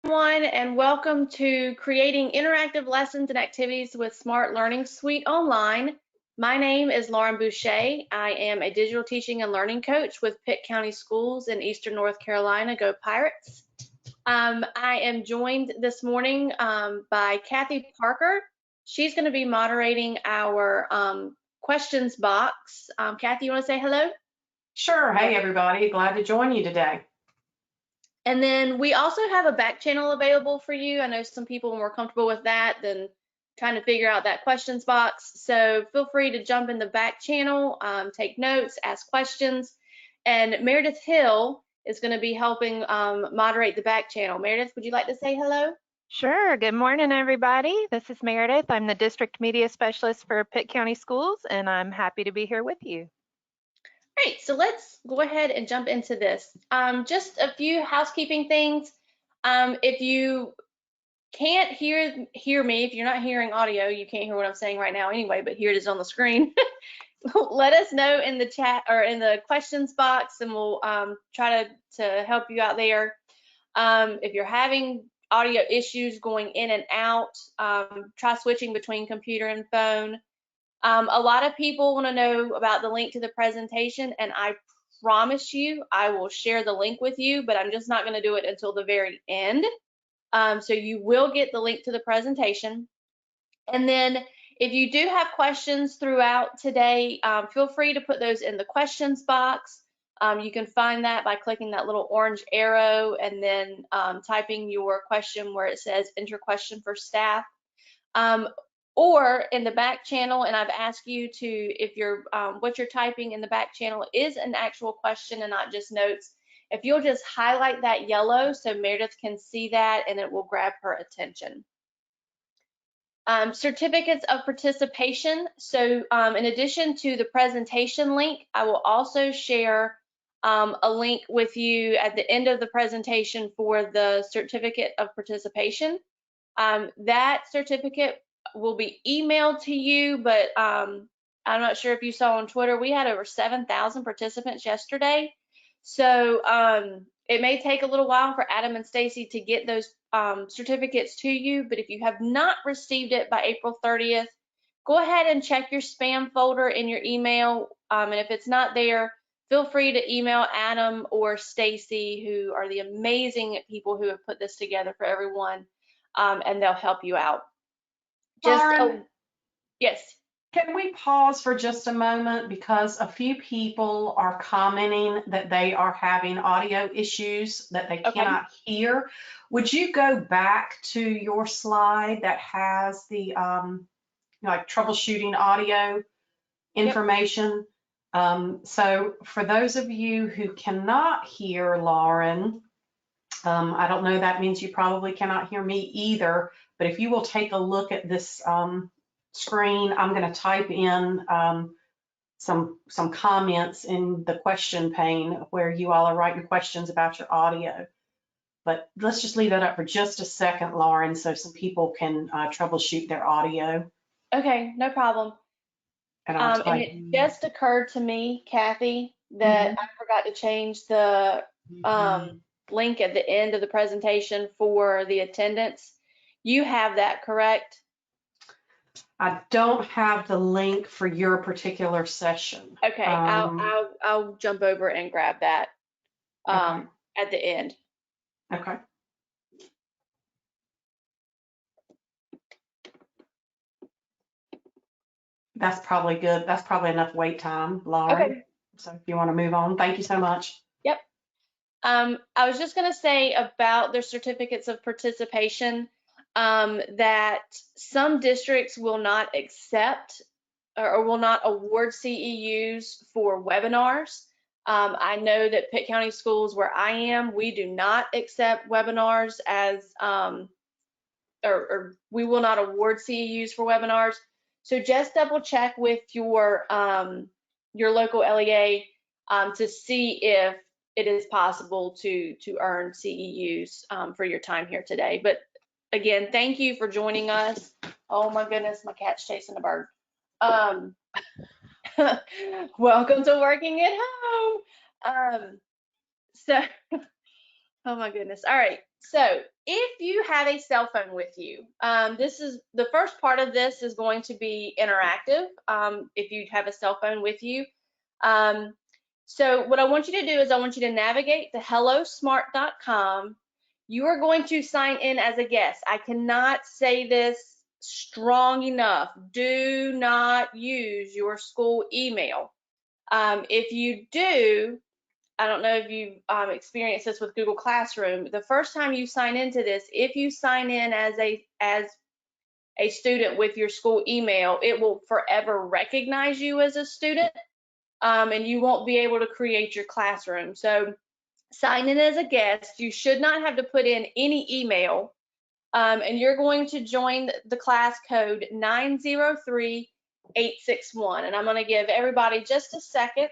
Everyone, and welcome to Creating Interactive Lessons and Activities with Smart Learning Suite Online. My name is Lauren Boucher. I am a digital teaching and learning coach with Pitt County Schools in Eastern North Carolina. Go Pirates. I am joined this morning by Kathy Parker. She's going to be moderating our questions box. Kathy, you want to say hello? Sure. Hey, everybody. Glad to join you today. And then we also have a back channel available for you. I know some people are more comfortable with that than trying to figure out that questions box. So feel free to jump in the back channel, take notes, ask questions. And Meredith Hill is going to be helping moderate the back channel. Meredith, would you like to say hello? Sure. Good morning, everybody. This is Meredith. I'm the District Media Specialist for Pitt County Schools, and I'm happy to be here with you. Great, so let's go ahead and jump into this. Just a few housekeeping things. If you can't hear me, if you're not hearing audio, you can't hear what I'm saying right now anyway, but here it is on the screen. Let us know in the chat or in the questions box, and we'll try to help you out there. If you're having audio issues going in and out, try switching between computer and phone. A lot of people want to know about the link to the presentation, and I promise you I will share the link with you, but I'm just not going to do it until the very end. So you will get the link to the presentation. And then if you do have questions throughout today, feel free to put those in the questions box. You can find that by clicking that little orange arrow and then typing your question where it says enter question for staff. Or in the back channel, and I've asked you to, if you're what you're typing in the back channel is an actual question and not just notes, if you'll just highlight that yellow so Meredith can see that and it will grab her attention. Certificates of participation. So in addition to the presentation link, I will also share a link with you at the end of the presentation for the certificate of participation. That certificate will be emailed to you, but I'm not sure if you saw on Twitter, we had over 7,000 participants yesterday. So it may take a little while for Adam and Stacy to get those certificates to you, but if you have not received it by April 30th, go ahead and check your spam folder in your email. And if it's not there, feel free to email Adam or Stacy, who are the amazing people who have put this together for everyone, and they'll help you out. Lauren, yes. Can we pause for just a moment, because a few people are commenting that they are having audio issues that they cannot hear. Would you go back to your slide that has the like troubleshooting audio information? So for those of you who cannot hear Lauren, I don't know, that means you probably cannot hear me either, but if you will take a look at this screen, I'm going to type in some comments in the question pane where you all are writing questions about your audio. But let's just leave that up for just a second, Lauren, so some people can troubleshoot their audio. Okay, no problem. And it just occurred to me, Kathy, that I forgot to change the link at the end of the presentation for the attendance. You have that, correct? I don't have the link for your particular session. Okay, I'll jump over and grab that at the end. Okay. That's probably good. That's probably enough wait time, Lauren. Okay. So if you want to move on, thank you so much. Yep. I was just going to say about their certificates of participation that some districts will not accept or will not award CEUs for webinars. I know that Pitt County Schools, where I am, we do not accept webinars as, or we will not award CEUs for webinars. So just double check with your local LEA to see if it is possible to earn CEUs for your time here today. But again, thank you for joining us. Oh my goodness, my cat's chasing a bird. Welcome to working at home. Oh my goodness. All right. So if you have a cell phone with you, this is the first part of this is going to be interactive. If you have a cell phone with you. So what I want you to do is I want you to navigate to hellosmart.com. You are going to sign in as a guest. I cannot say this strong enough. Do not use your school email. If you do, I don't know if you've experienced this with Google Classroom. The first time you sign into this, if you sign in as a student with your school email, it will forever recognize you as a student, and you won't be able to create your classroom. So sign in as a guest. You should not have to put in any email, and you're going to join the class code 903861. And I'm going to give everybody just a second.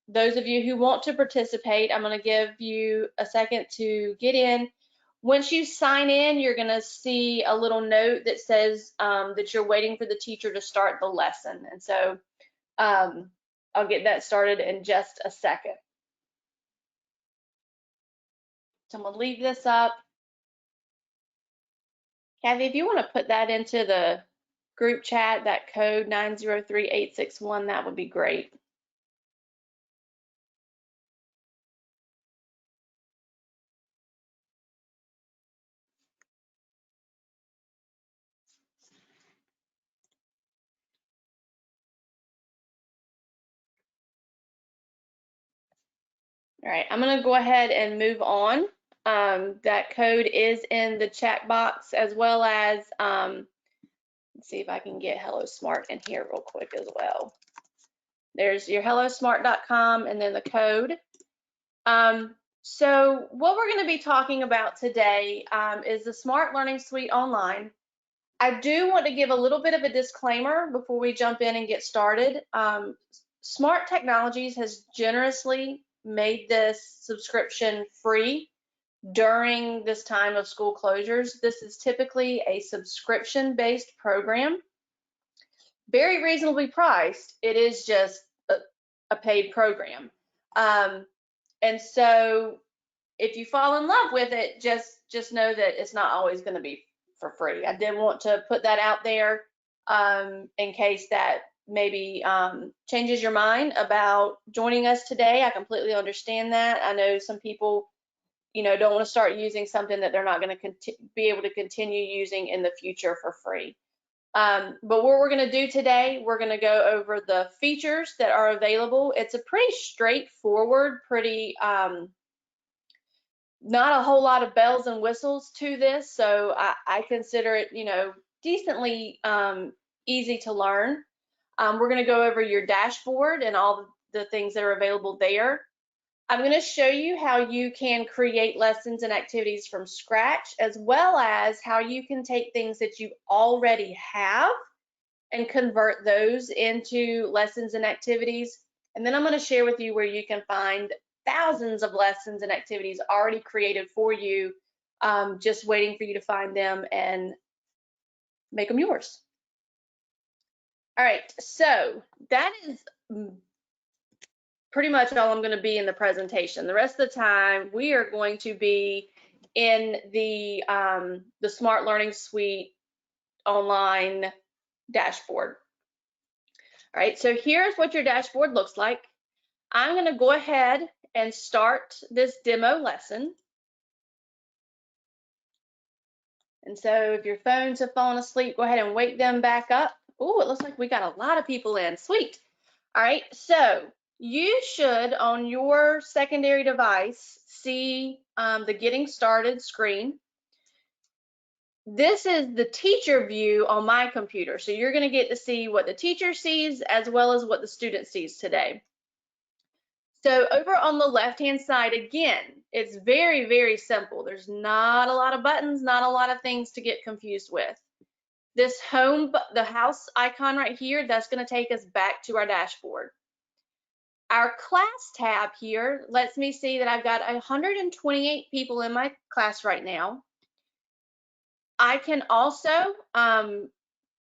Those of you who want to participate, I'm going to give you a second to get in. Once you sign in, you're going to see a little note that says that you're waiting for the teacher to start the lesson. And so I'll get that started in just a second. So I'm going to leave this up. Kathy, if you want to put that into the group chat, that code 903861, that would be great. All right, I'm going to go ahead and move on. That code is in the chat box, as well as, let's see if I can get HelloSmart in here real quick as well. There's your hellosmart.com and then the code. So what we're going to be talking about today is the Smart Learning Suite Online. I do want to give a little bit of a disclaimer before we jump in and get started. Smart Technologies has generously made this subscription free during this time of school closures. This is typically a subscription-based program, very reasonably priced. It is just a paid program. And so if you fall in love with it, just know that it's not always going to be for free. I did want to put that out there in case that maybe changes your mind about joining us today. I completely understand that. I know some people, don't want to start using something that they're not going to be able to continue using in the future for free. But what we're going to do today, we're going to go over the features that are available. It's a pretty straightforward, pretty not a whole lot of bells and whistles to this, so I consider it, decently easy to learn. We're going to go over your dashboard and all the things that are available there. I'm going to show you how you can create lessons and activities from scratch, as well as how you can take things that you already have and convert those into lessons and activities. And then I'm going to share with you where you can find thousands of lessons and activities already created for you, just waiting for you to find them and make them yours. All right, so that is pretty much all I'm going to be in the presentation. The rest of the time, we are going to be in the Smart Learning Suite online dashboard. All right, so here's what your dashboard looks like. I'm going to go ahead and start this demo lesson. And so if your phones have fallen asleep, go ahead and wake them back up. Oh, it looks like we got a lot of people in. Sweet. All right, so you should, on your secondary device, see the Getting Started screen. This is the teacher view on my computer. So you're going to get to see what the teacher sees as well as what the student sees today. So over on the left-hand side, again, it's very, very simple. There's not a lot of buttons, not a lot of things to get confused with. This home, the house icon right here, that's going to take us back to our dashboard. Our class tab here lets me see that I've got 128 people in my class right now. I can also, I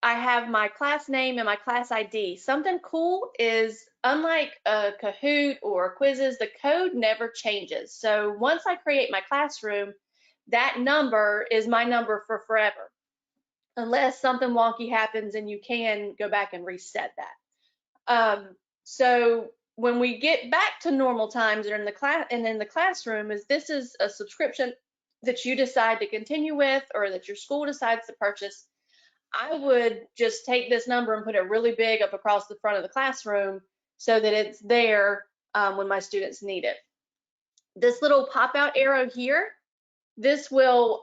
have my class name and my class ID. Something cool is, unlike Kahoot or quizzes, the code never changes. So once I create my classroom, that number is my number for forever, unless something wonky happens and you can go back and reset that. So when we get back to normal times or in the class and in the classroom, this is a subscription that you decide to continue with or that your school decides to purchase, I would just take this number and put it really big up across the front of the classroom so that it's there when my students need it. This little pop-out arrow here, this will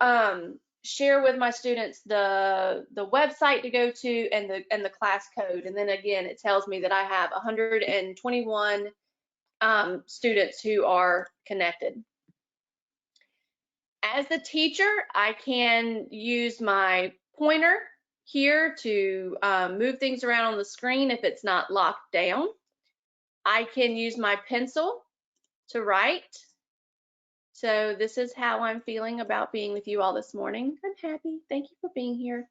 share with my students the website to go to and the class code. And then again, it tells me that I have 121 students who are connected. As the teacher, I can use my pointer here to move things around on the screen if it's not locked down. I can use my pencil to write. So this is how I'm feeling about being with you all this morning. I'm happy. Thank you for being here.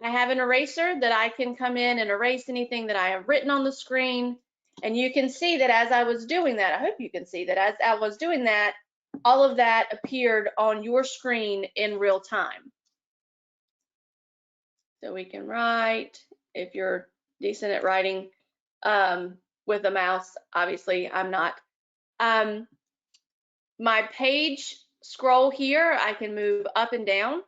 I have an eraser that I can come in and erase anything that I have written on the screen. And you can see that as I was doing that, I hope you can see that as I was doing that, all of that appeared on your screen in real time. So we can write, if you're decent at writing with a mouse, obviously I'm not. My page scroll here, I can move up and down.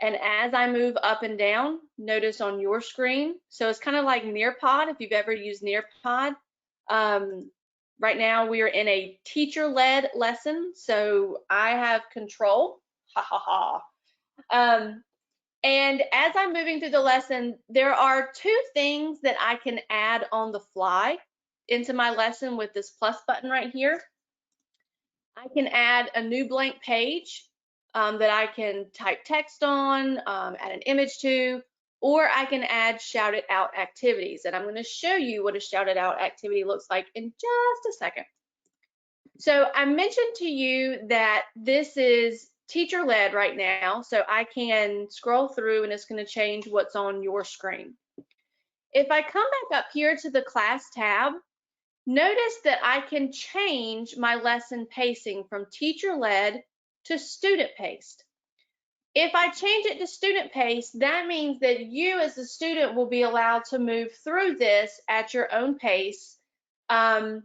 And as I move up and down, notice on your screen, so it's kind of like Nearpod, if you've ever used Nearpod. Right now we are in a teacher-led lesson, so I have control, ha ha ha. And as I'm moving through the lesson, there are two things that I can add on the fly into my lesson with this plus button right here. I can add a new blank page that I can type text on, add an image to, or I can add shouted out activities. And I'm going to show you what a shouted out activity looks like in just a second. So I mentioned to you that this is teacher led right now, so I can scroll through and it's going to change what's on your screen. If I come back up here to the class tab, notice that I can change my lesson pacing from teacher led to student paced. If I change it to student paced, that means that you as a student will be allowed to move through this at your own pace and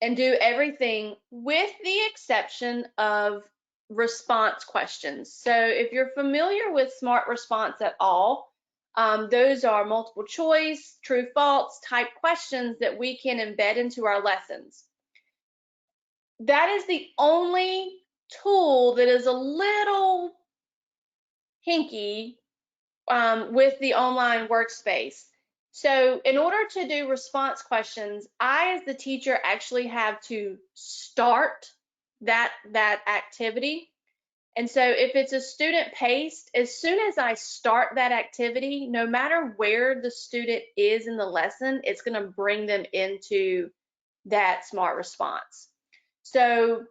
do everything with the exception of response questions. So if you're familiar with Smart Response at all, those are multiple choice, true, false type questions that we can embed into our lessons. That is the only tool that is a little hinky with the online workspace. So in order to do response questions, I as the teacher actually have to start that activity. And so if it's a student paced, as soon as I start that activity, no matter where the student is in the lesson, it's going to bring them into that smart response. So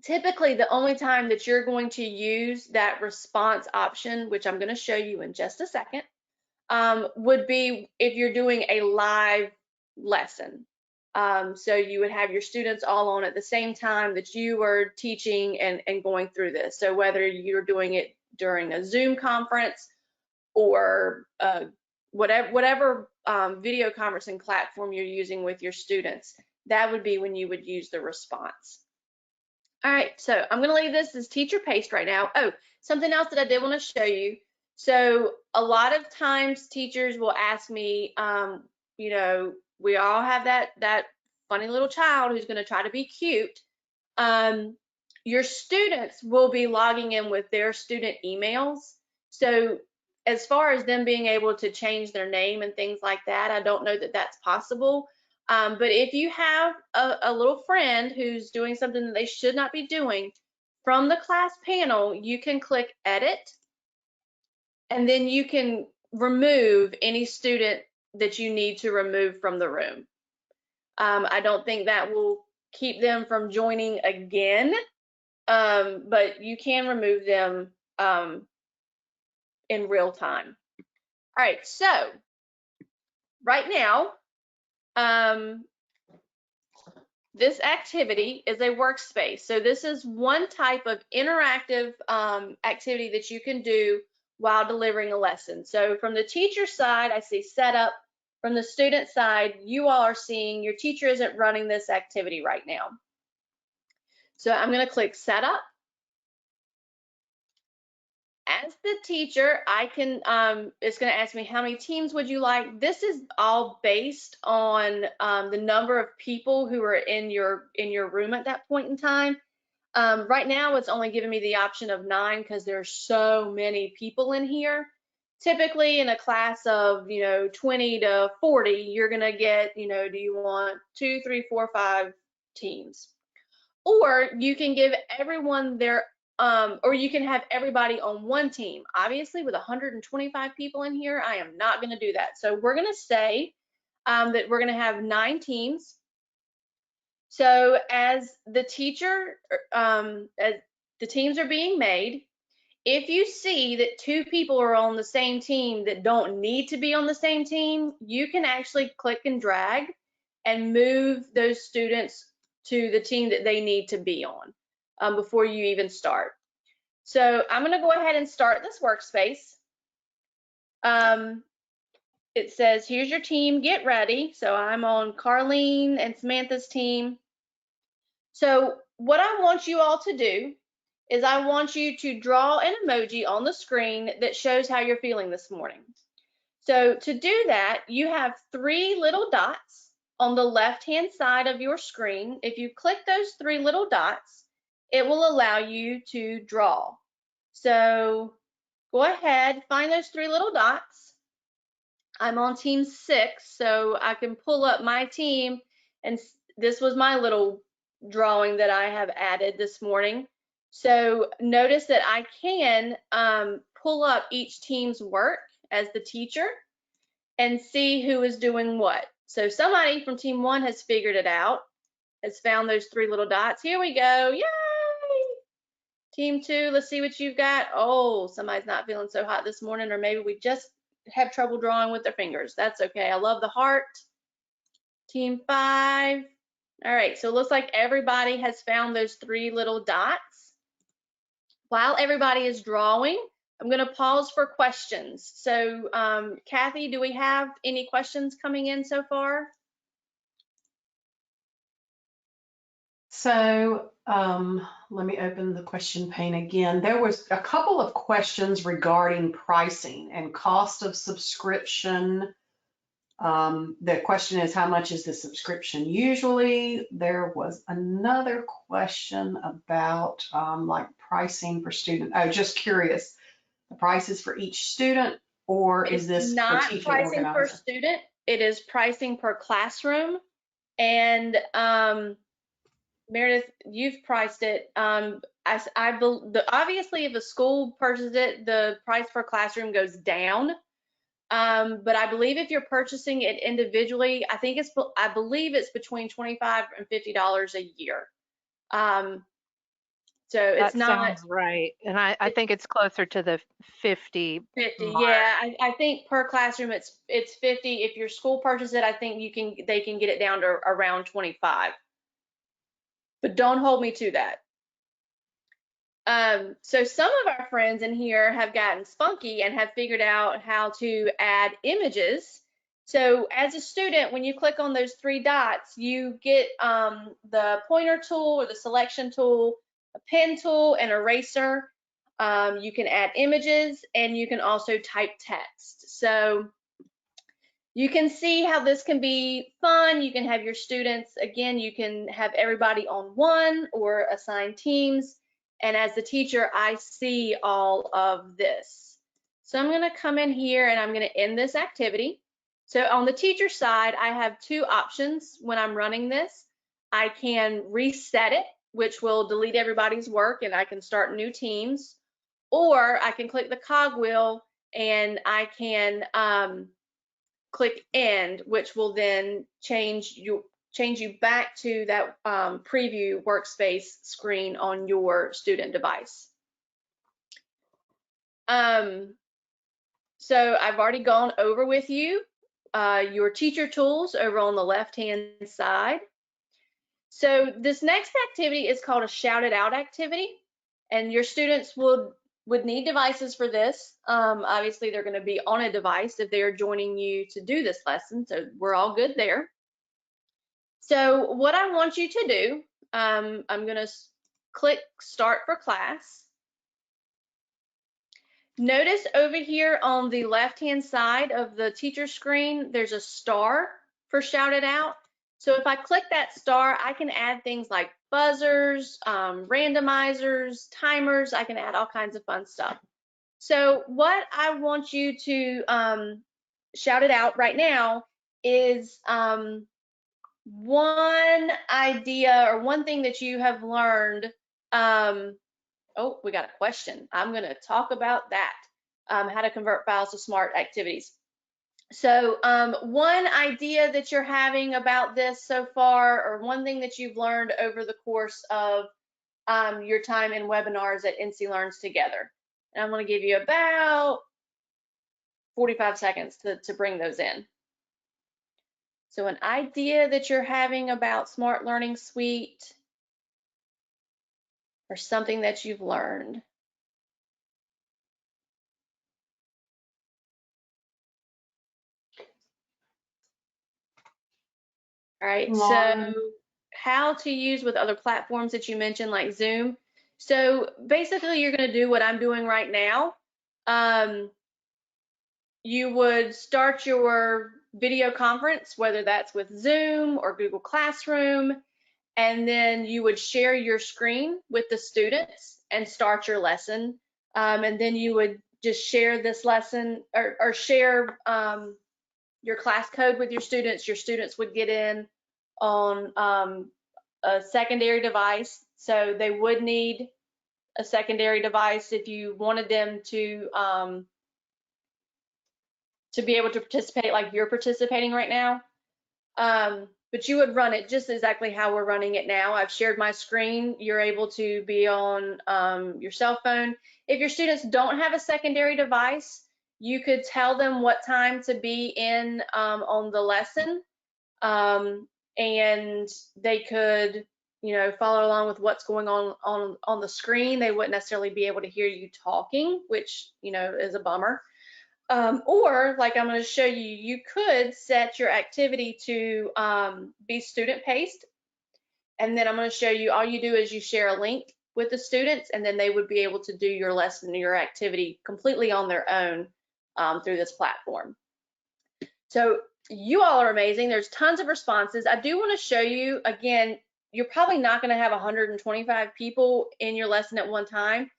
typically the only time that you're going to use that response option, which I'm going to show you in just a second, would be if you're doing a live lesson. So you would have your students all on at the same time that you are teaching and going through this. So whether you're doing it during a Zoom conference or whatever video conferencing platform you're using with your students, that would be when you would use the response. All right, so I'm going to leave this as teacher paced right now. Oh, something else that I did want to show you. So a lot of times teachers will ask me, you know, we all have that funny little child who's going to try to be cute. Your students will be logging in with their student emails. So as far as them being able to change their name and things like that, I don't know that that's possible. But if you have a little friend who's doing something that they should not be doing, from the class panel, you can click edit, and then you can remove any student that you need to remove from the room. I don't think that will keep them from joining again, but you can remove them in real time. All right, so right now, this activity is a workspace. So this is one type of interactive activity that you can do while delivering a lesson. So from the teacher side, I see setup. From the student side, you all are seeing your teacher isn't running this activity right now. So I'm going to click setup. As the teacher, I can, it's going to ask me how many teams would you like. This is all based on the number of people who are in your room at that point in time. Right now, it's only giving me the option of 9 because there's so many people in here. Typically, in a class of 20 to 40, you're going to get do you want 2, 3, 4, 5 teams, or you can give everyone their or you can have everybody on one team. Obviously, with 125 people in here, I am not going to do that. So we're going to say that we're going to have 9 teams. So as the teacher, as the teams are being made, if you see that 2 people are on the same team that don't need to be on the same team, you can actually click and drag and move those students to the team that they need to be on before you even start. So I'm going to go ahead and start this workspace. It says, here's your team, get ready. So I'm on Carlene and Samantha's team. So what I want you all to do is I want you to draw an emoji on the screen that shows how you're feeling this morning. So to do that, you have 3 little dots on the left-hand side of your screen. If you click those 3 little dots, it will allow you to draw. So go ahead, find those 3 little dots. I'm on team 6, so I can pull up my team, and this was my little drawing that I have added this morning. So notice that I can pull up each team's work as the teacher and see who is doing what. So somebody from team 1 has figured it out, has found those 3 little dots. Here we go, yay! Team 2, let's see what you've got. Oh, somebody's not feeling so hot this morning, or maybe we just have trouble drawing with their fingers. That's okay. I love the heart. Team 5. All right, so it looks like everybody has found those 3 little dots. While everybody is drawing, I'm going to pause for questions. So, Kathy, do we have any questions coming in so far? So let me open the question pane again. There was a couple of questions regarding pricing and cost of subscription. The question is, how much is the subscription usually? There was another question about like pricing for student. Oh, just curious, the prices for each student, or is this for not teacher pricing per organizer? student? It is pricing per classroom. And Meredith, you've priced it. Obviously, if a school purchases it, the price per classroom goes down. But I believe if you're purchasing it individually, I believe it's between $25 and $50 a year. So it's That not sounds right. And I think it's closer to the 50 50. mark. Yeah, I think per classroom it's 50. If your school purchases it, I think they can get it down to around 25. But don't hold me to that. So some of our friends in here have gotten spunky and have figured out how to add images. So as a student, when you click on those 3 dots, you get the pointer tool or the selection tool, a pen tool, and eraser. You can add images, and you can also type text. So you can see how this can be fun. You can have your students, again, you can have everybody on one or assign teams. And as the teacher, I see all of this. So I'm going to come in here and I'm going to end this activity. So on the teacher side, I have 2 options when I'm running this. I can reset it, which will delete everybody's work, and I can start new teams. Or I can click the cogwheel and I can click end, which will then change you back to that preview workspace screen on your student device. So I've already gone over with you your teacher tools over on the left-hand side. So this next activity is called a shout it out activity, and your students would need devices for this. Obviously, they're going to be on a device if they are joining you to do this lesson, so we're all good there. So what I want you to do, I'm going to click Start for Class. Notice over here on the left-hand side of the teacher screen, there's a star for Shout It Out. So if I click that star, I can add things like buzzers, randomizers, timers. I can add all kinds of fun stuff. So what I want you to shout it out right now is one idea or one thing that you have learned. Oh, we got a question. I'm going to talk about that, how to convert files to smart activities. So one idea that you're having about this so far, or one thing that you've learned over the course of your time in webinars at NC Learns Together. And I'm going to give you about 45 seconds to bring those in. So an idea that you're having about Smart Learning Suite, or something that you've learned. All right, so how to use with other platforms that you mentioned, like Zoom. So basically, you're going to do what I'm doing right now. You would start your video conference, whether that's with Zoom or Google Classroom, and then you would share your screen with the students and start your lesson. And then you would just share this lesson or share your class code with your students. Your students would get in on a secondary device, so they would need a secondary device if you wanted them to be able to participate like you're participating right now. But you would run it just exactly how we're running it now. I've shared my screen. You're able to be on your cell phone. If your students don't have a secondary device, you could tell them what time to be in on the lesson, and they could, follow along with what's going on the screen. They wouldn't necessarily be able to hear you talking, which, is a bummer. Or like I'm going to show you, you could set your activity to be student paced. And then I'm going to show you, all you do is you share a link with the students, and then they would be able to do your lesson, your activity completely on their own through this platform. So you all are amazing. There's tons of responses. I do want to show you, again, you're probably not going to have 125 people in your lesson at one time.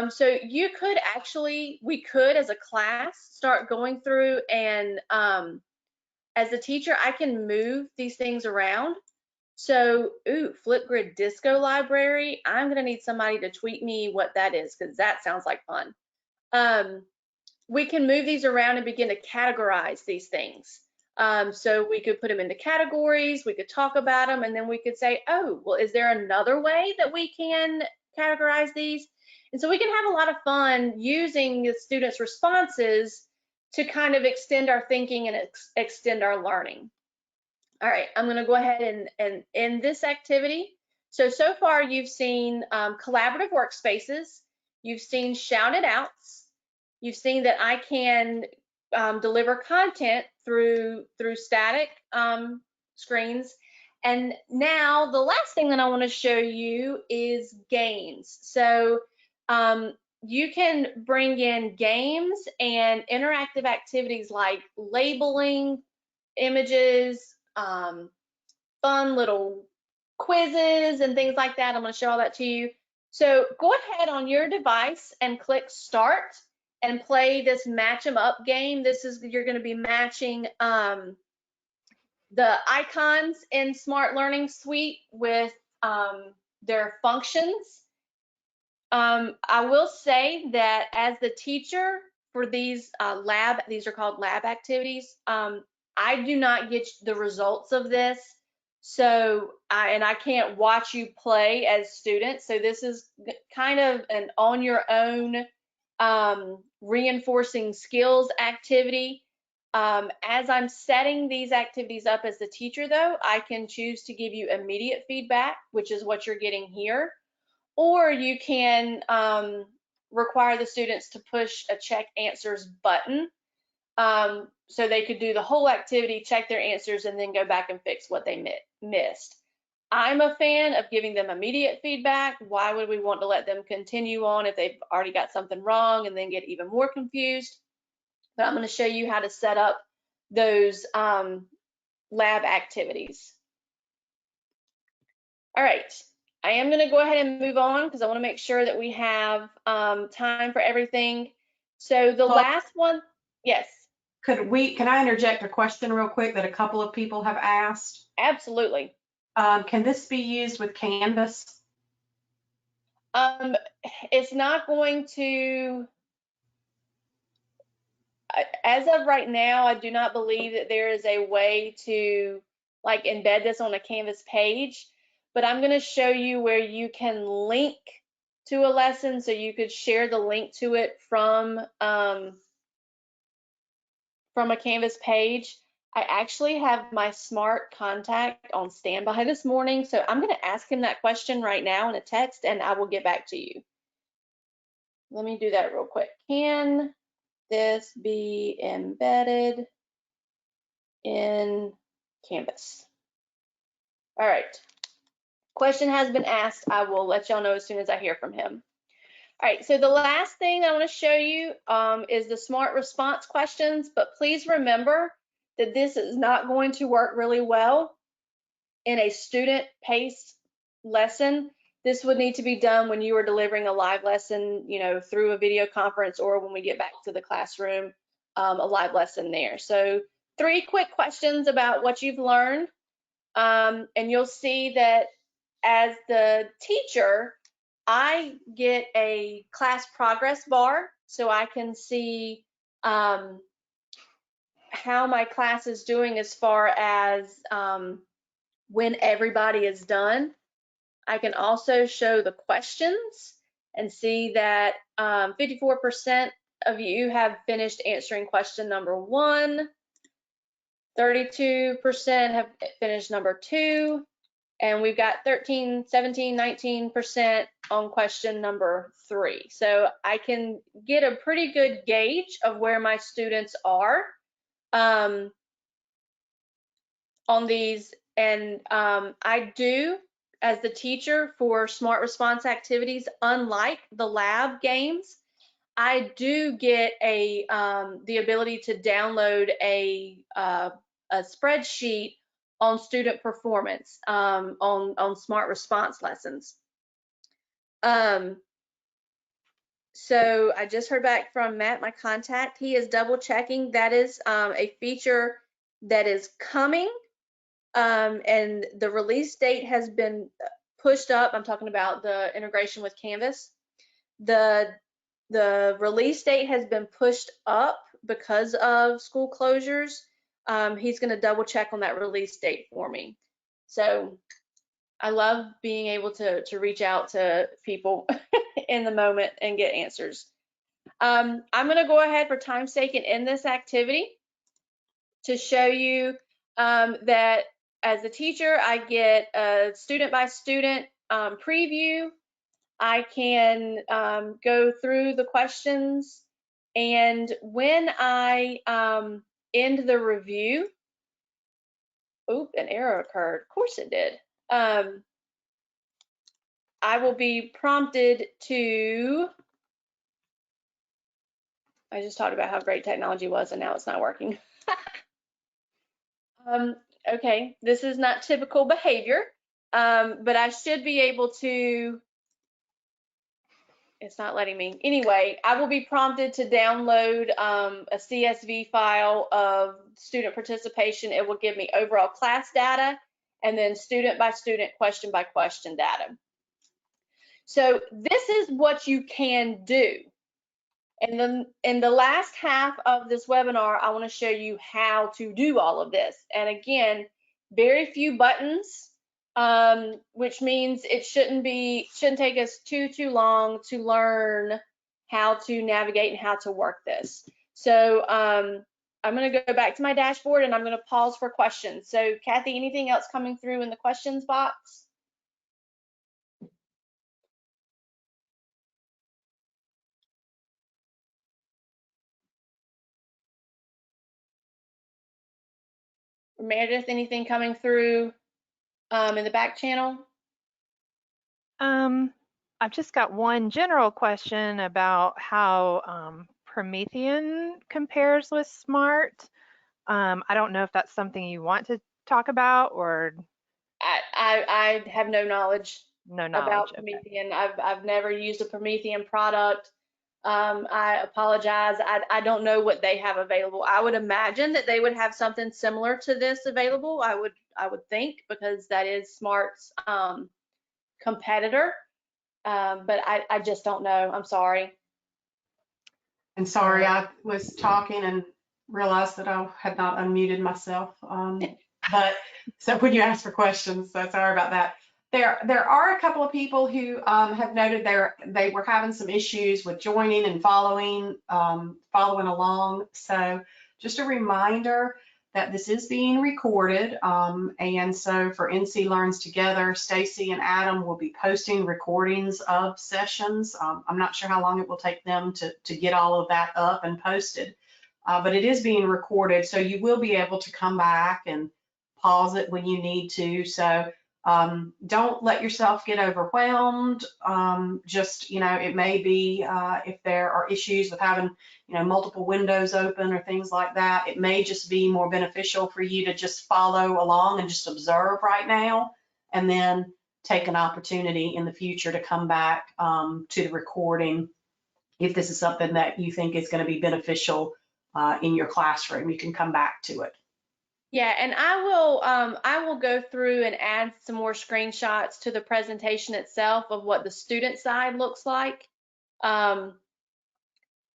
So you could actually, we could as a class start going through and as a teacher, I can move these things around. So, Flipgrid Disco Library, I'm gonna need somebody to tweet me what that is, because that sounds like fun. We can move these around and begin to categorize these things. So we could put them into categories, we could talk about them, and then we could say, oh, well, is there another way that we can categorize these? And so we can have a lot of fun using the students' responses to kind of extend our thinking and extend our learning. All right, I'm going to go ahead and end this activity. So far you've seen collaborative workspaces, you've seen shout it outs, you've seen that I can deliver content through static screens. And now the last thing that I want to show you is games. So you can bring in games and interactive activities like labeling images, fun little quizzes and things like that. I'm going to show all that to you. So go ahead on your device and click start and play this match 'em up game. This is, you're going to be matching the icons in Smart Learning Suite with their functions. I will say that as the teacher for these these are called lab activities, I do not get the results of this. So I can't watch you play as students. So this is kind of an on your own reinforcing skills activity. As I'm setting these activities up as the teacher, though, I can choose to give you immediate feedback, which is what you're getting here, or you can require the students to push a check answers button, so they could do the whole activity, check their answers, and then go back and fix what they missed. I'm a fan of giving them immediate feedback. Why would we want to let them continue on if they've already got something wrong and then get even more confused? But I'm going to show you how to set up those lab activities. All right, I am going to go ahead and move on because I want to make sure that we have time for everything. So the last one, yes. Can I interject a question real quick that a couple of people have asked? Absolutely. Can this be used with Canvas? It's not going to, as of right now, I do not believe that there is a way to like embed this on a Canvas page, but I'm going to show you where you can link to a lesson, so you could share the link to it from a Canvas page. I actually have my smart contact on standby this morning, so I'm going to ask him that question right now in a text, and I will get back to you. Let me do that real quick. Can this be embedded in Canvas? All right. Question has been asked. I will let y'all know as soon as I hear from him. All right, so the last thing I want to show you is the smart response questions, but please remember that this is not going to work really well in a student-paced lesson. This would need to be done when you are delivering a live lesson, you know, through a video conference, or when we get back to the classroom, a live lesson there. So 3 quick questions about what you've learned, and you'll see that as the teacher, I get a class progress bar, so I can see how my class is doing as far as when everybody is done. I can also show the questions and see that 54% of you have finished answering question number 1, 32% have finished number 2, and we've got 13, 17, 19% on question number 3. So I can get a pretty good gauge of where my students are on these. And I do, as the teacher for smart response activities, unlike the lab games, I do get the ability to download a spreadsheet on student performance on smart response lessons. So I just heard back from Matt, my contact. He is double checking. That is a feature that is coming, and the release date has been pushed up. I'm talking about the integration with Canvas. The release date has been pushed up because of school closures. He's going to double check on that release date for me. So I love being able to reach out to people in the moment and get answers. I'm going to go ahead for time's sake and end this activity to show you that as a teacher, I get a student by student preview. I can go through the questions, and when I end the review, oop, an error occurred. Of course it did. I will be prompted to, I just talked about how great technology was and now it's not working. Okay, this is not typical behavior, but I should be able to, it's not letting me. Anyway, I will be prompted to download a CSV file of student participation. It will give me overall class data and then student by student, question by question data. So this is what you can do. And then in the last half of this webinar, I want to show you how to do all of this. And again, very few buttons, which means it shouldn't take us too long to learn how to navigate and how to work this. So I'm going to go back to my dashboard and I'm going to pause for questions. So Kathy, anything else coming through in the questions box? Meredith, anything coming through in the back channel? I've just got one general question about how Promethean compares with Smart. I don't know if that's something you want to talk about or I have no knowledge no knowledge. about Okay. Promethean. I've never used a Promethean product. I apologize. I don't know what they have available. I would imagine that they would have something similar to this available. I would think, because that is Smart's competitor. But I just don't know. I'm sorry. And sorry, I was talking and realized that I had not unmuted myself. But so when you ask for questions, so sorry about that. There are a couple of people who have noted they were having some issues with joining and following along. So just a reminder that this is being recorded. And so for NC Learns Together, Stacy and Adam will be posting recordings of sessions. I'm not sure how long it will take them to get all of that up and posted, but it is being recorded. So you will be able to come back and pause it when you need to. So don't let yourself get overwhelmed. Just, it may be if there are issues with having, multiple windows open or things like that, it may just be more beneficial for you to just follow along and just observe right now, and then take an opportunity in the future to come back to the recording. If this is something that you think is going to be beneficial in your classroom, you can come back to it. Yeah, and I will go through and add some more screenshots to the presentation itself of what the student side looks like. I'm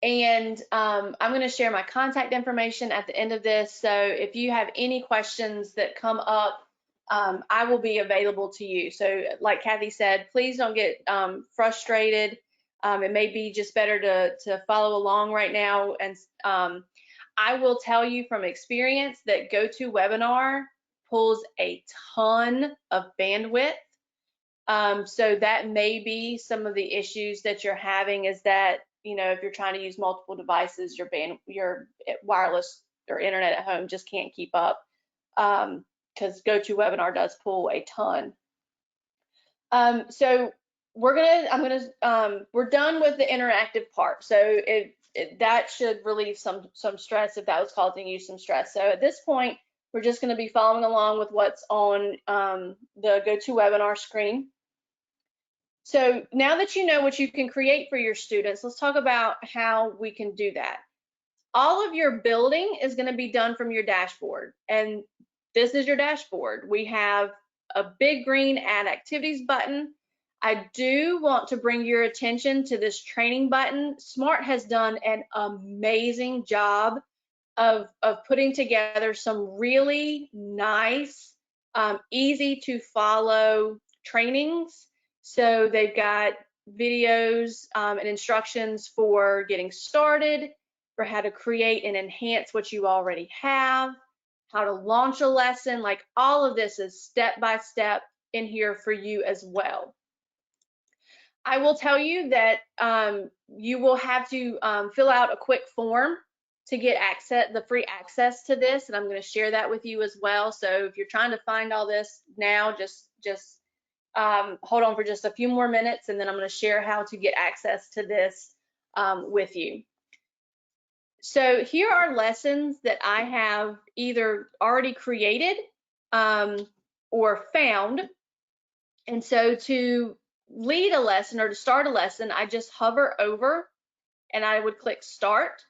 going to share my contact information at the end of this. So if you have any questions that come up, I will be available to you. So like Kathy said, please don't get frustrated. It may be just better to follow along right now. And I will tell you from experience that GoToWebinar pulls a ton of bandwidth. So that may be some of the issues that you're having, is that, if you're trying to use multiple devices, your wireless or internet at home just can't keep up, because GoToWebinar does pull a ton. So we're done with the interactive part. So that should relieve some stress if that was causing you some stress. So at this point, we're just going to be following along with what's on the GoToWebinar screen. So now that you know what you can create for your students, let's talk about how we can do that. All of your building is going to be done from your dashboard, and this is your dashboard. We have a big green Add Activities button. I do want to bring your attention to this training button. Smart has done an amazing job of putting together some really nice, easy to follow trainings. So they've got videos and instructions for getting started, for how to create and enhance what you already have, how to launch a lesson. Like, all of this is step by step in here for you as well. I will tell you that you will have to fill out a quick form to get the free access to this, and I'm going to share that with you as well. So if you're trying to find all this now, just hold on for just a few more minutes, and then I'm going to share how to get access to this with you. So here are lessons that I have either already created or found. And so to lead a lesson or to start a lesson, I just hover over and I would click start.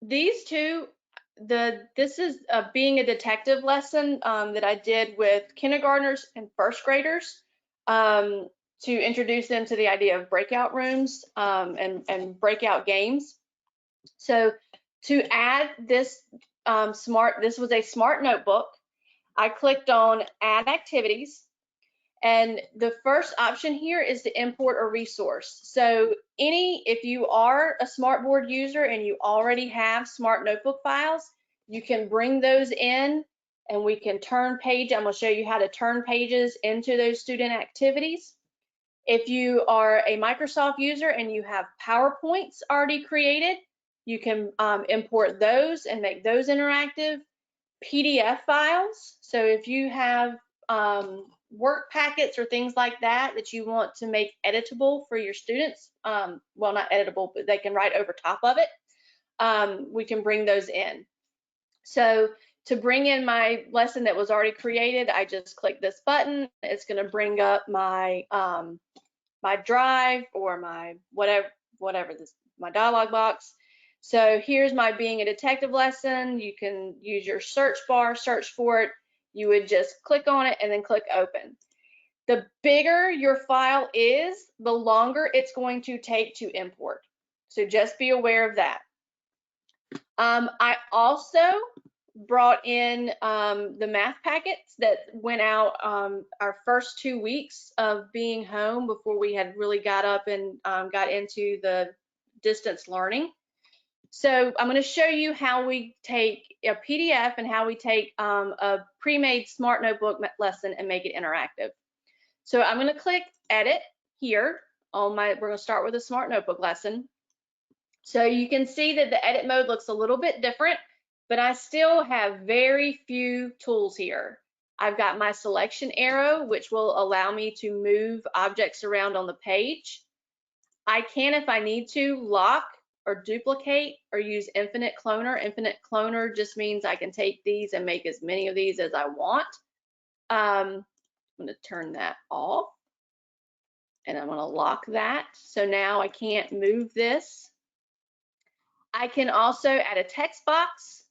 These two, this is a being a detective lesson that I did with kindergartners and first graders to introduce them to the idea of breakout rooms and breakout games. So to add this this was a smart notebook. I clicked on Add Activities, And the first option here is to import a resource. So if you are a Smartboard user and you already have Smart Notebook files, you can bring those in and we can turn page. I'm going to show you how to turn pages into those student activities. If you are a Microsoft user and you have PowerPoints already created, you can import those and make those interactive. PDF files. So if you have work packets or things like that that you want to make editable for your students, well, not editable, but they can write over top of it, we can bring those in. So to bring in my lesson that was already created, I just click this button. It's going to bring up my my drive or my whatever this, my dialog box. So here's my being a detective lesson. You can use your search bar, search for it. You would just click on it and then click open. The bigger your file is, the longer it's going to take to import. So just be aware of that. I also brought in the math packets that went out our first 2 weeks of being home before we had really got up and got into the distance learning. So I'm going to show you how we take a PDF and how we take a pre-made Smart Notebook lesson and make it interactive. So I'm going to click edit here on we're going to start with a Smart Notebook lesson. So you can see that the edit mode looks a little bit different, but I still have very few tools here. I've got my selection arrow, which will allow me to move objects around on the page. I can, if I need to, lock or duplicate or use infinite cloner. Infinite cloner just means I can take these and make as many of these as I want. I'm going to turn that off and I'm going to lock that. So now I can't move this. I can also add a text box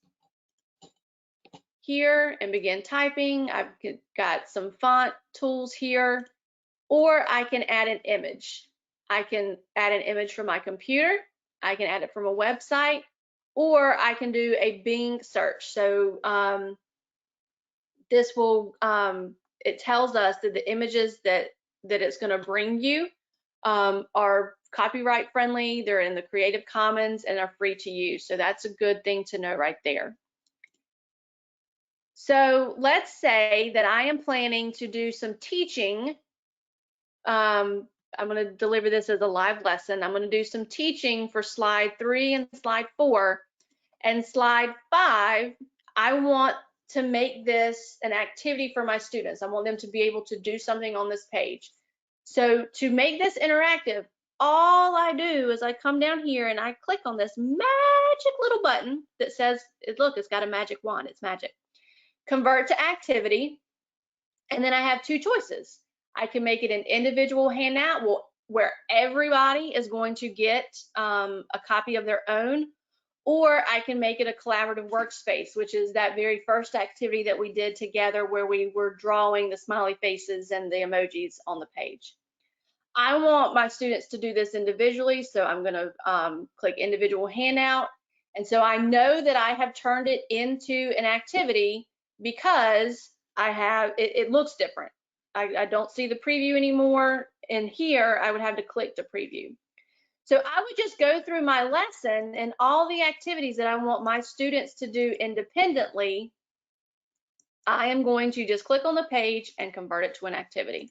here and begin typing. I've got some font tools here, or I can add an image. I can add an image from my computer. I can add it from a website, or I can do a Bing search. So this will, it tells us that the images that it's going to bring you are copyright friendly, they're in the Creative Commons and are free to use. So that's a good thing to know right there. So let's say that I am planning to do some teaching. I'm going to deliver this as a live lesson. I'm going to do some teaching for slide 3 and slide 4. And slide 5, I want to make this an activity for my students. I want them to be able to do something on this page. So to make this interactive, all I do is I come down here and I click on this magic little button that says, look, it's got a magic wand, it's magic. Convert to activity, and then I have 2 choices. I can make it an individual handout where everybody is going to get a copy of their own, or I can make it a collaborative workspace, which is that very first activity that we did together where we were drawing the smiley faces and the emojis on the page. I want my students to do this individually, so I'm going to click individual handout. And so I know that I have turned it into an activity because I have, it looks different. I don't see the preview anymore. And here I would have to click to preview. So I would just go through my lesson and all the activities that I want my students to do independently. I am going to just click on the page and convert it to an activity.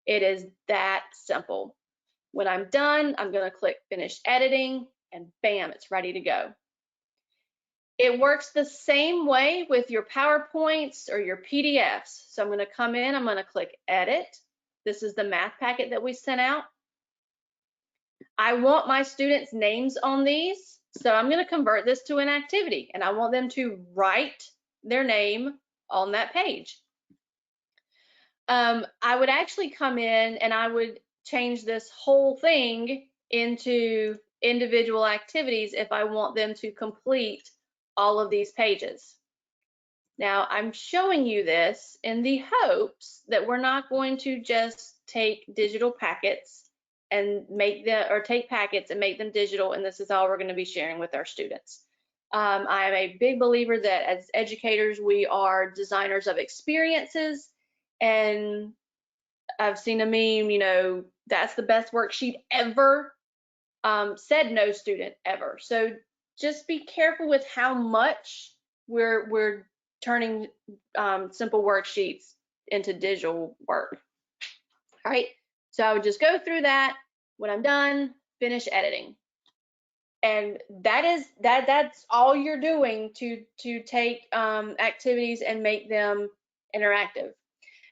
It is that simple. When I'm done, I'm going to click finish editing and bam, it's ready to go. It works the same way with your PowerPoints or your PDFs. So I'm going to come in, I'm going to click edit. This is the math packet that we sent out. I want my students' names on these, so I'm going to convert this to an activity and I want them to write their name on that page. I would actually come in and I would change this whole thing into individual activities if I want them to complete all of these pages. Now, I'm showing you this in the hopes that we're not going to just take digital packets and make them, or take packets and make them digital, and this is all we're going to be sharing with our students. I am a big believer that as educators, we are designers of experiences, and I've seen a meme, you know, that's the best worksheet ever. Said no student ever. So just be careful with how much we're turning simple worksheets into digital work. All right, so I would just go through that. When I'm done, finish editing. And that's all you're doing to take activities and make them interactive.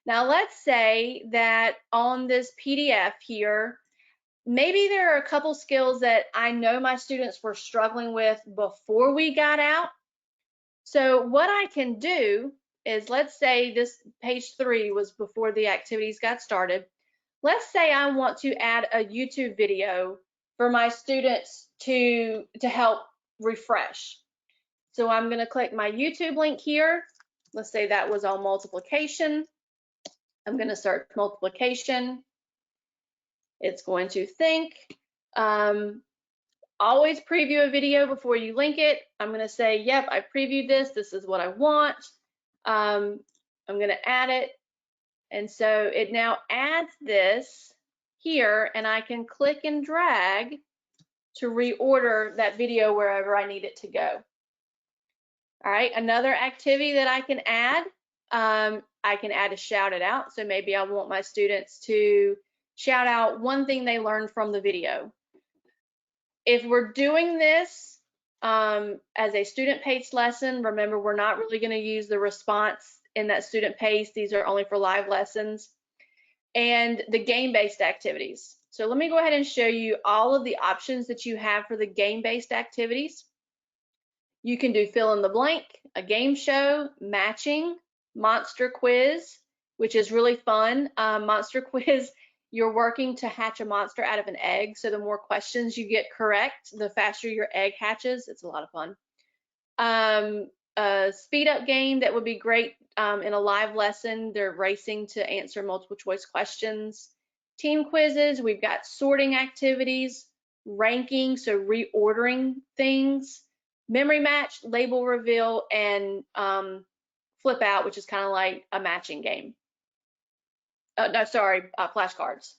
Now let's say that on this PDF here, maybe there are a couple skills that I know my students were struggling with before we got out. So what I can do is, let's say this page 3 was before the activities got started. Let's say I want to add a YouTube video for my students to help refresh. So I'm going to click my YouTube link here. Let's say that was on multiplication. I'm going to search multiplication. It's going to think. Always preview a video before you link it. I'm going to say, yep, I previewed this. This is what I want. I'm going to add it. And so it now adds this here, and I can click and drag to reorder that video wherever I need it to go. All right, another activity that I can add a shout it out. So maybe I want my students to shout out one thing they learned from the video. If we're doing this as a student-paced lesson, remember, we're not really going to use the response in that student pace. These are only for live lessons. And the game-based activities. So let me go ahead and show you all of the options that you have for the game-based activities. You can do fill in the blank, a game show, matching, monster quiz, which is really fun. Monster quiz, you're working to hatch a monster out of an egg. So the more questions you get correct, the faster your egg hatches. It's a lot of fun. A speed up game that would be great in a live lesson. They're racing to answer multiple choice questions. Team quizzes, we've got sorting activities, ranking, so reordering things, memory match, label reveal, and flip out, which is kind of like a matching game. Flashcards.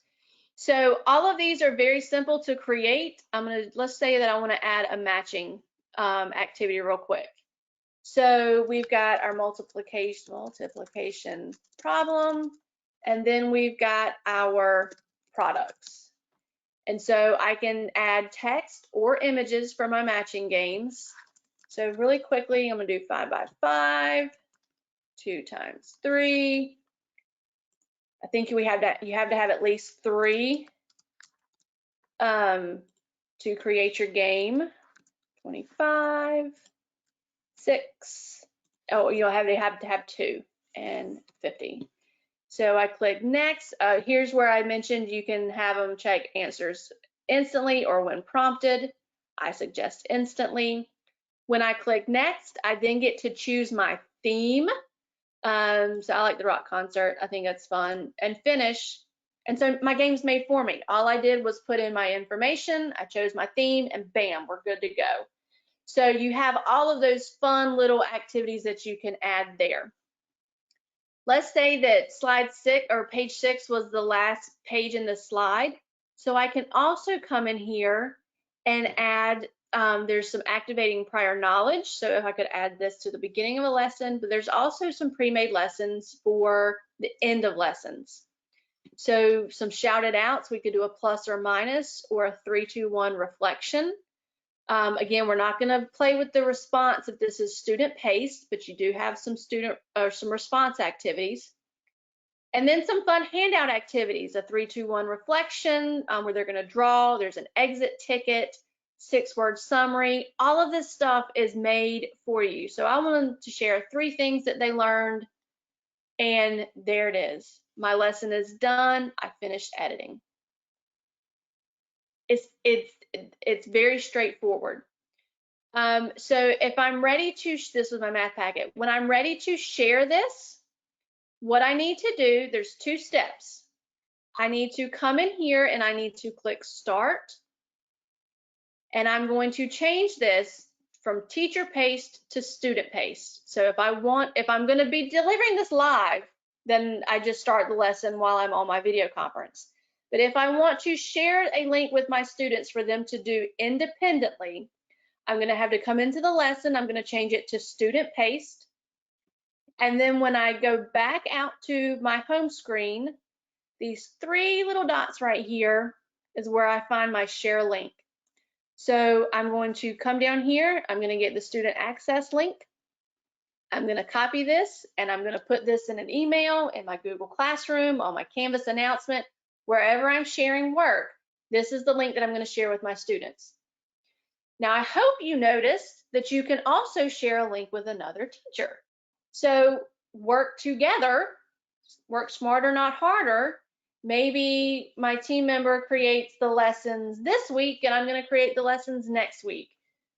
So all of these are very simple to create. Let's say that I want to add a matching activity real quick. So we've got our multiplication problem, and then we've got our products. And so I can add text or images for my matching games. So really quickly, I'm going to do 5 by 5, 2 times 3. I think you have to have at least 3 to create your game. 25, 6. Oh, you'll have to have 2, and 50. So I click next. Here's where I mentioned you can have them check answers instantly or when prompted. I suggest instantly. When I click next, I then get to choose my theme. So I like the rock concert. I think that's fun. And finish. And so my game's made for me. All I did was put in my information. I chose my theme, and bam, we're good to go. So you have all of those fun little activities that you can add there. Let's say that slide 6 or page 6 was the last page in the slide. So I can also come in here and add, there's some activating prior knowledge. So if I could add this to the beginning of a lesson, but there's also some pre-made lessons for the end of lessons. So some shouted outs, we could do a plus or minus or a 3, 2, 1 reflection. Again, we're not going to play with the response if this is student paced, but you do have some student or some response activities. And then some fun handout activities, a 3, 2, 1 reflection where they're going to draw. There's an exit ticket, 6-word summary. All of this stuff is made for you. So I wanted to share 3 things that they learned, and there it is. My lesson is done. I finished editing. It's very straightforward. So if I'm ready to, this was my math packet. When I'm ready to share this, what I need to do, there's 2 steps. I need to come in here and I need to click start. And I'm going to change this from teacher paced to student paced. So if I'm going to be delivering this live, then I just start the lesson while I'm on my video conference. But if I want to share a link with my students for them to do independently, I'm going to have to come into the lesson. I'm going to change it to student paced. And then when I go back out to my home screen, these three little dots right here is where I find my share link. So I'm going to come down here. I'm going to get the student access link. I'm going to copy this and I'm going to put this in an email, in my Google Classroom, on my Canvas announcement, wherever I'm sharing work. This is the link that I'm going to share with my students. Now, I hope you noticed that you can also share a link with another teacher. So work together, work smarter, not harder. Maybe my team member creates the lessons this week and I'm going to create the lessons next week.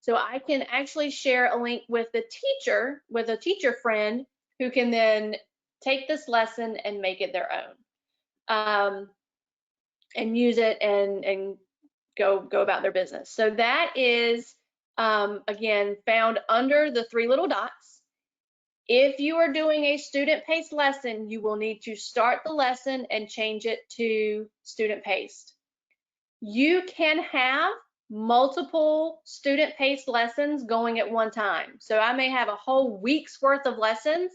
So I can actually share a link with the teacher, with a teacher friend who can then take this lesson and make it their own, and use it and go about their business. So that is, again, found under the three little dots. If you are doing a student-paced lesson, you will need to start the lesson and change it to student-paced. You can have multiple student-paced lessons going at one time. So I may have a whole week's worth of lessons.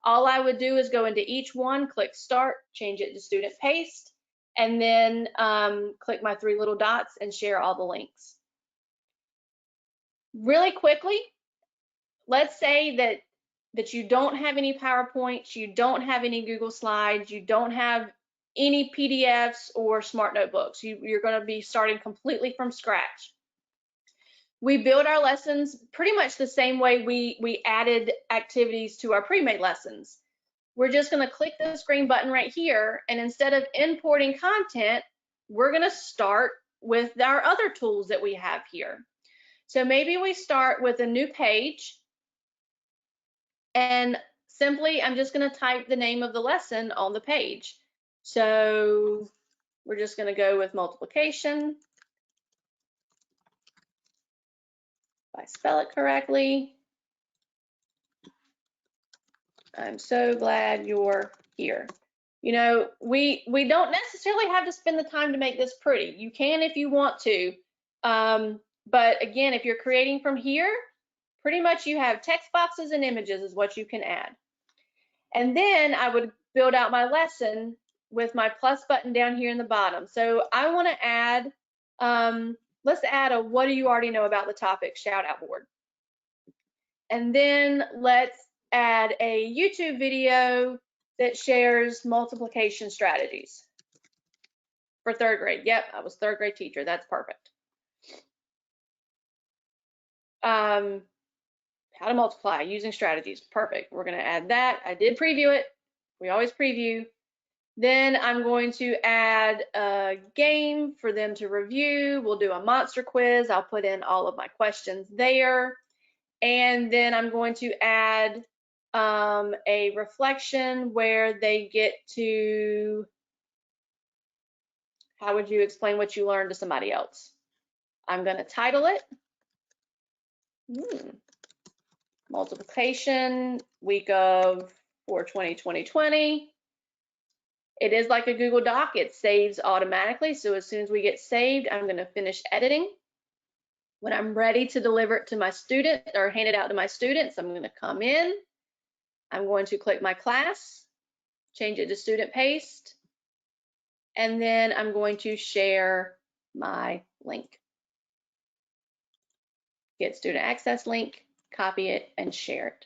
All I would do is go into each one, click start, change it to student-paced, and then click my three little dots and share all the links. Really quickly, let's say that you don't have any PowerPoints, you don't have any Google Slides, you don't have any PDFs or smart notebooks. You're going to be starting completely from scratch. We build our lessons pretty much the same way we added activities to our pre-made lessons. We're just going to click this green button right here, and instead of importing content, we're going to start with our other tools that we have here. So maybe we start with a new page, and simply I'm just going to type the name of the lesson on the page. So we're just going to go with multiplication. If I spell it correctly. I'm so glad you're here. You know, we don't necessarily have to spend the time to make this pretty. You can if you want to. But again, if you're creating from here, pretty much you have text boxes and images is what you can add. And then I would build out my lesson with my plus button down here in the bottom. So I want to add, let's add a what do you already know about the topic shout out board. And then let's add a YouTube video that shares multiplication strategies for third grade. Yep, I was third grade teacher. That's perfect. How to multiply using strategies. Perfect. We're going to add that. I did preview it. We always preview. Then I'm going to add a game for them to review. We'll do a monster quiz. I'll put in all of my questions there. And then I'm going to add a reflection where they get to, how would you explain what you learned to somebody else? I'm going to title it Multiplication Week of 4/20/2020. It is like a Google Doc. It saves automatically. So as soon as we get saved, I'm going to finish editing. When I'm ready to deliver it to my student or hand it out to my students, I'm going to come in. I'm going to click my class, change it to student paced, and then I'm going to share my link. Get student access link, copy it, and share it.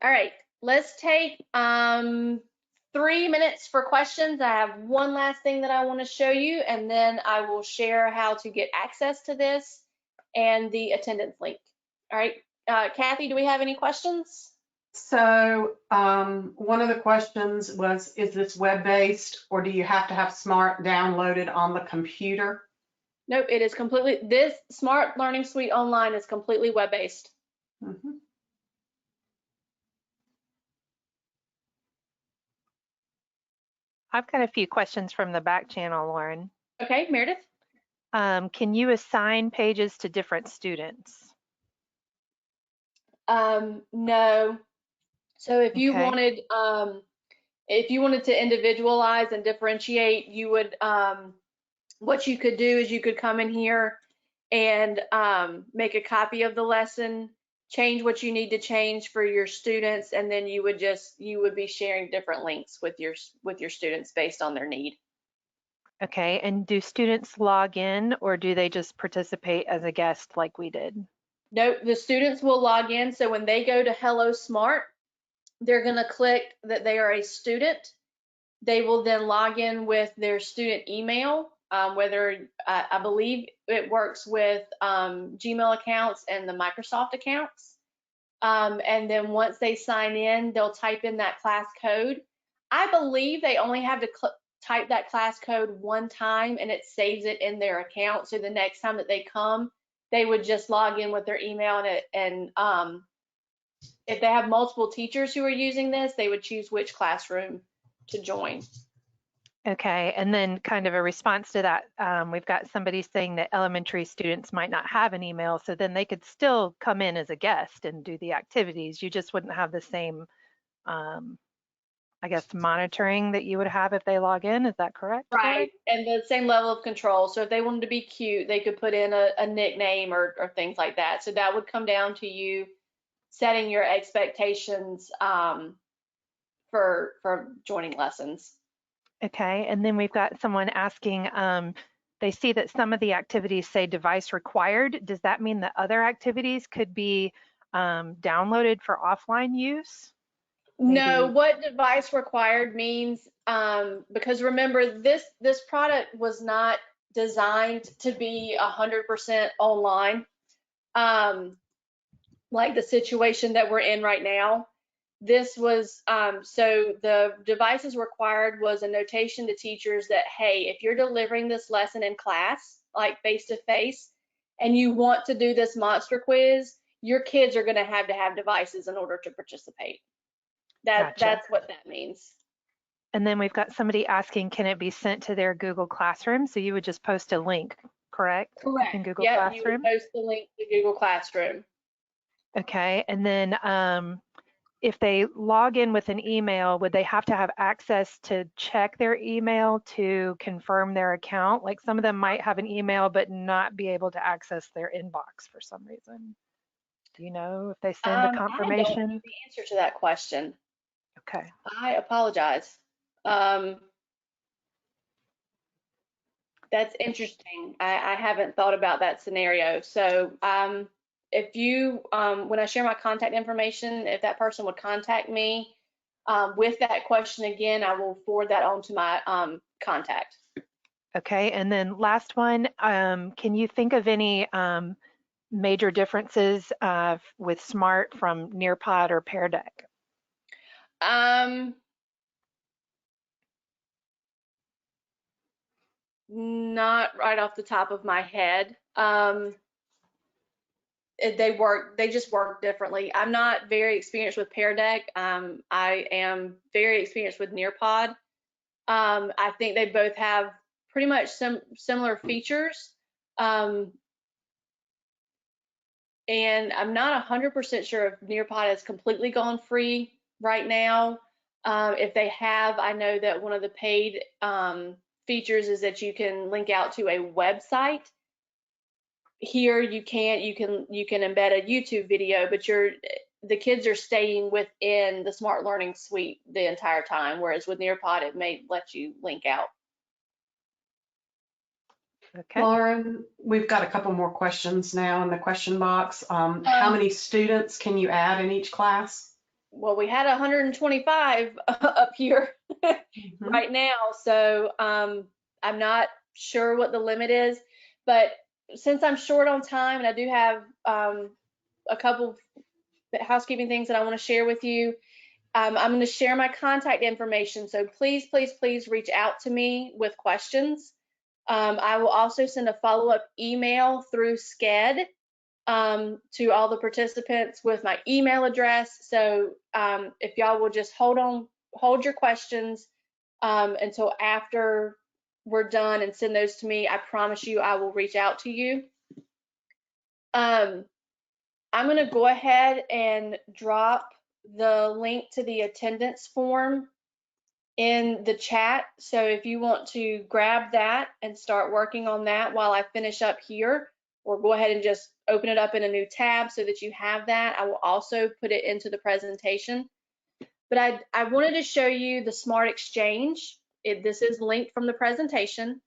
All right, let's take 3 minutes for questions. I have one last thing that I want to show you, and then I will share how to get access to this and the attendance link. All right, Kathy, do we have any questions? So one of the questions was, is this web-based or do you have to have SMART downloaded on the computer? Nope, it is completely, this Smart Learning Suite Online is completely web-based. Mm-hmm. I've got a few questions from the back channel, Lauren. Okay, Meredith? Can you assign pages to different students? No. So if you Okay. wanted, to individualize and differentiate, you would, what you could do is you could come in here and make a copy of the lesson, change what you need to change for your students, and then you would be sharing different links with your students based on their need. Okay, and do students log in or do they just participate as a guest like we did? Nope, the students will log in. So when they go to Hello Smart, they're going to click that they are a student. They will then log in with their student email, whether I believe it works with Gmail accounts and the Microsoft accounts. And then once they sign in, they'll type in that class code. I believe they only have to type that class code one time and it saves it in their account. So the next time that they come, they would just log in with their email and if they have multiple teachers who are using this, they would choose which classroom to join. Okay, and then kind of a response to that, we've got somebody saying that elementary students might not have an email, so then they could still come in as a guest and do the activities. You just wouldn't have the same, I guess, monitoring that you would have if they log in. Is that correct? Right, and the same level of control. So if they wanted to be cute, they could put in a nickname or things like that. So that would come down to you setting your expectations for joining lessons. Okay, and then we've got someone asking, they see that some of the activities say device required. Does that mean that other activities could be downloaded for offline use? No, Maybe. what device required means, because remember this product was not designed to be 100% online, like the situation that we're in right now. This was, so the devices required was a notation to teachers that, hey, if you're delivering this lesson in class, like face to face, and you want to do this monster quiz, your kids are going to have devices in order to participate. Gotcha. That's what that means. And then we've got somebody asking, can it be sent to their Google Classroom? So you would just post a link, correct? Correct. In Google Yep, you would Classroom? post the link to Google Classroom. Okay, and then if they log in with an email, would they have to have access to check their email to confirm their account? Like some of them might have an email but not be able to access their inbox for some reason. Do you know if they send a I don't know confirmation? the answer to that question. Okay. I apologize. That's interesting. I haven't thought about that scenario. So if you, when I share my contact information, if that person would contact me with that question again, I will forward that on to my contact. Okay, and then last one, can you think of any major differences with SMART from Nearpod or Pear Deck? Not right off the top of my head. They just work differently. I'm not very experienced with Pear Deck. I am very experienced with Nearpod. I think they both have pretty much similar features. And I'm not 100% sure if Nearpod has completely gone free right now. If they have, I know that one of the paid features is that you can link out to a website. Here you can't. You can embed a YouTube video, but the kids are staying within the Smart Learning Suite the entire time, whereas with Nearpod it may let you link out. Okay. Lauren, we've got a couple more questions now in the question box. How many students can you add in each class? Well, we had 125 up here right now, so I'm not sure what the limit is, but since I'm short on time and I do have a couple housekeeping things that I want to share with you, I'm going to share my contact information. So please, please, please reach out to me with questions. I will also send a follow-up email through Sked to all the participants with my email address. So if y'all will just hold your questions until after we're done and send those to me, I promise you I will reach out to you. I'm going to go ahead and drop the link to the attendance form in the chat. So if you want to grab that and start working on that while I finish up here, or go ahead and just open it up in a new tab so that you have that. I will also put it into the presentation. But I wanted to show you the Smart Exchange. This is linked from the presentation.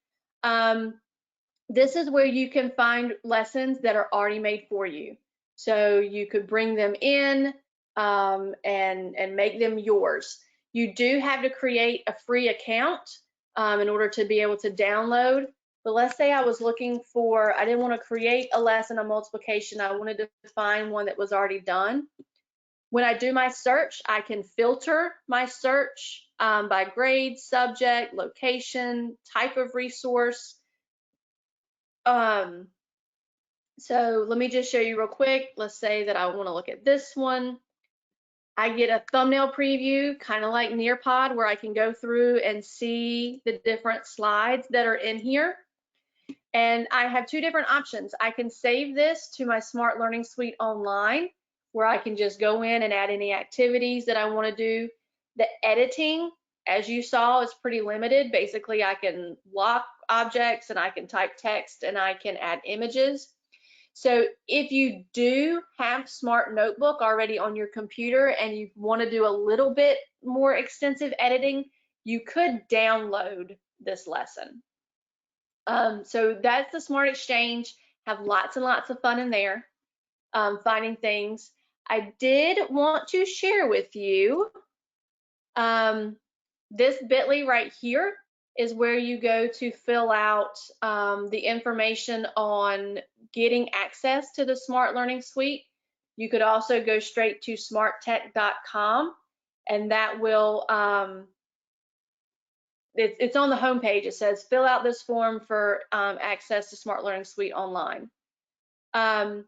This is where you can find lessons that are already made for you. So you could bring them in and make them yours. You do have to create a free account in order to be able to download. But let's say I was looking for, I didn't want to create a lesson on multiplication. I wanted to find one that was already done. When I do my search, I can filter my search by grade, subject, location, type of resource. So let me just show you real quick. Let's say that I want to look at this one. I get a thumbnail preview, kind of like Nearpod, where I can go through and see the different slides that are in here. And I have two different options. I can save this to my Smart Learning Suite online, where I can just go in and add any activities that I want to do. The editing, as you saw, is pretty limited. Basically, I can lock objects and I can type text and I can add images. So if you do have Smart Notebook already on your computer and you want to do a little bit more extensive editing, you could download this lesson. So that's the Smart Exchange. Have lots and lots of fun in there, finding things. I did want to share with you this bit.ly right here is where you go to fill out the information on getting access to the Smart Learning Suite. You could also go straight to smarttech.com, and that will it's on the home page. It says fill out this form for access to Smart Learning Suite online. And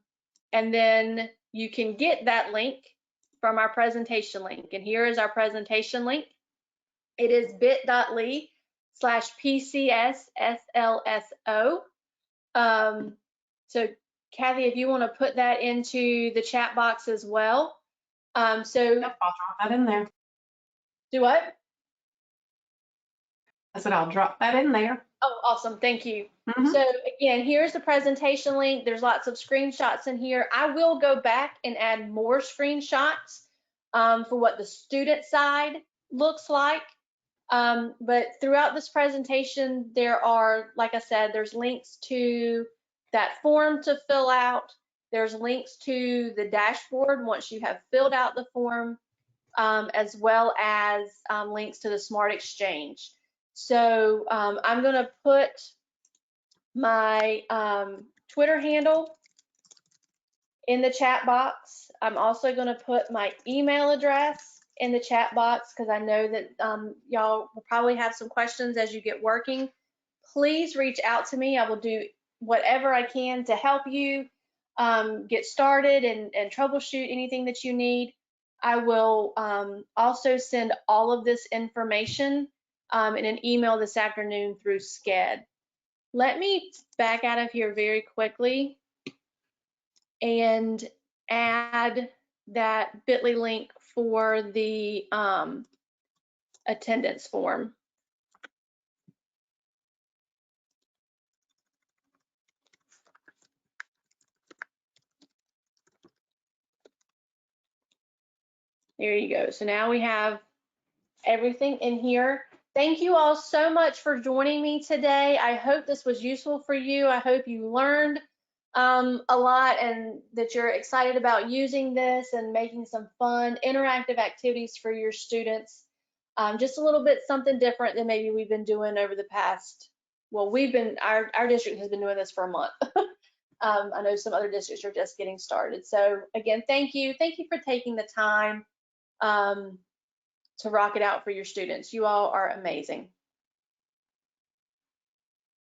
then you can get that link from our presentation link. And here is our presentation link. It is bit.ly/PCSSLSO. So Kathy, if you want to put that into the chat box as well. Yep, I'll drop that in there. Do what? I said I'll drop that in there. Oh, awesome. Thank you. Mm-hmm. So again, here's the presentation link. There's lots of screenshots in here. I will go back and add more screenshots for what the student side looks like. But throughout this presentation, there are, like I said, there's links to that form to fill out. There's links to the dashboard once you have filled out the form, as well as links to the Smart Exchange. So I'm going to put my Twitter handle in the chat box. I'm also going to put my email address in the chat box because I know that y'all will probably have some questions as you get working. Please reach out to me. I will do whatever I can to help you get started and troubleshoot anything that you need. I will also send all of this information in an email this afternoon through Sched. Let me back out of here very quickly and add that bit.ly link for the attendance form. There you go. So now we have everything in here. Thank you all so much for joining me today. I hope this was useful for you. I hope you learned a lot and that you're excited about using this and making some fun, interactive activities for your students. Just a little bit something different than maybe we've been doing over the past, well, our district has been doing this for a month. I know some other districts are just getting started. So again, thank you. Thank you for taking the time to rock it out for your students. You all are amazing.